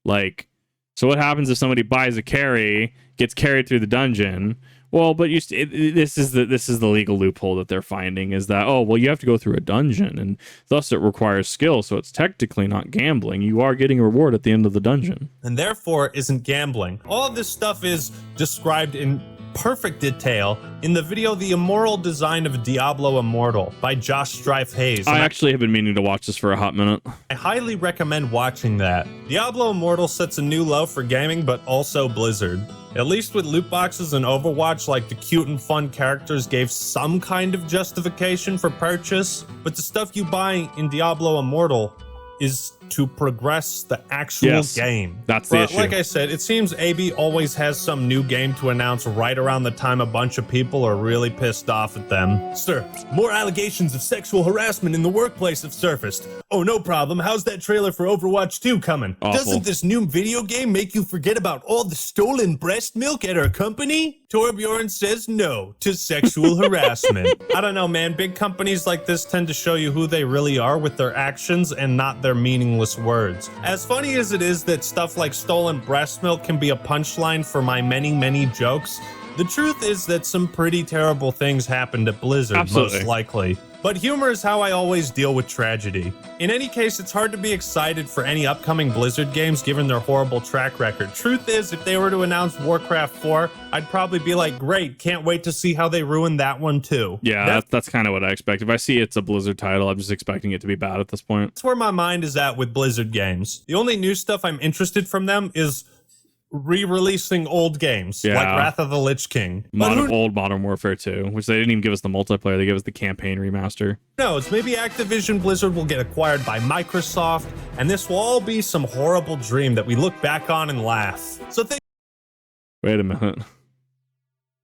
So what happens if somebody buys a carry, gets carried through the dungeon? Well, but this is the legal loophole that they're finding, is that, oh, well, you have to go through a dungeon, and thus it requires skill, so it's technically not gambling. You are getting a reward at the end of the dungeon. And therefore isn't gambling. All of this stuff is described in perfect detail in the video The Immoral Design of Diablo Immortal by Josh Strife Hayes. I actually have been meaning to watch this for a hot minute. I highly recommend watching that. Diablo Immortal sets a new low for gaming, but also Blizzard. At least with loot boxes in Overwatch, like the cute and fun characters gave some kind of justification for purchase, but the stuff you buy in Diablo Immortal is to progress the actual game. That's the issue. Like I said, it seems AB always has some new game to announce right around the time a bunch of people are really pissed off at them. Sir, more allegations of sexual harassment in the workplace have surfaced. Oh, no problem. How's that trailer for Overwatch 2 coming? Awful. Doesn't this new video game make you forget about all the stolen breast milk at our company? Torbjorn says no to sexual harassment. I don't know, man. Big companies like this tend to show you who they really are with their actions and not their meaningless words. As funny as it is that stuff like stolen breast milk can be a punchline for my many, many jokes, the truth is that some pretty terrible things happened at Blizzard, Absolutely. most likely. But humor is how I always deal with tragedy. In any case, it's hard to be excited for any upcoming Blizzard games given their horrible track record. Truth is, if they were to announce Warcraft 4, I'd probably be like, great, can't wait to see how they ruin that one too. Yeah, that's kind of what I expect. If I see it's a Blizzard title, I'm just expecting it to be bad at this point. That's where my mind is at with Blizzard games. The only new stuff I'm interested from them is re-releasing old games, like Wrath of the Lich King. Old Modern Warfare 2, which they didn't even give us the multiplayer, they gave us the campaign remaster. Who knows, maybe Activision Blizzard will get acquired by Microsoft, and this will all be some horrible dream that we look back on and laugh. So Wait a minute.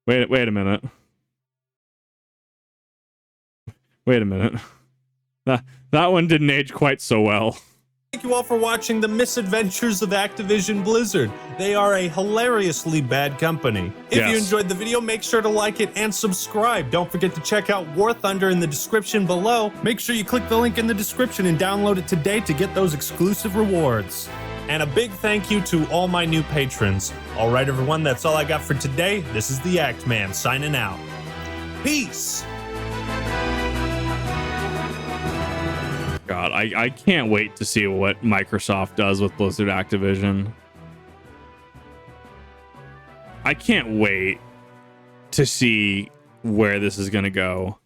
Wait a minute. Wait a minute. That one didn't age quite so well. Thank you all for watching The Misadventures of Activision Blizzard. They are a hilariously bad company. If you enjoyed the video, make sure to like it and subscribe. Don't forget to check out War Thunder in the description below. Make sure you click the link in the description and download it today to get those exclusive rewards. And a big thank you to all my new patrons. All right, everyone, that's all I got for today. This is the Act Man signing out. Peace! God, I can't wait to see what Microsoft does with Blizzard Activision. I can't wait to see where this is going to go.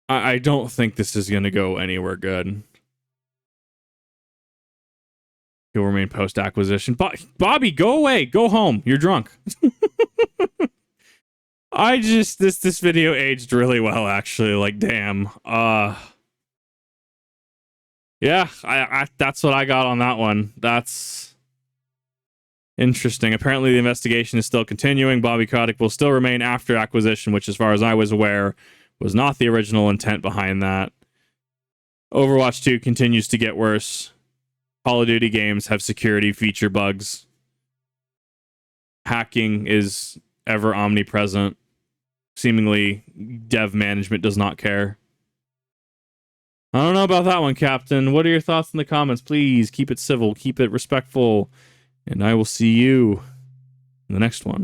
I don't think this is going to go anywhere good. He'll remain post-acquisition. Bobby, go away. Go home. You're drunk. This video aged really well, actually. Like, damn. Yeah, I that's what I got on that one. That's interesting. Apparently, the investigation is still continuing. Bobby Kotick will still remain after acquisition, which, as far as I was aware, was not the original intent behind that. Overwatch 2 continues to get worse. Call of Duty games have security feature bugs. Hacking is ever omnipresent. Seemingly, dev management does not care. I don't know about that one, Captain. What are your thoughts in the comments? Please keep it civil, keep it respectful, and I will see you in the next one.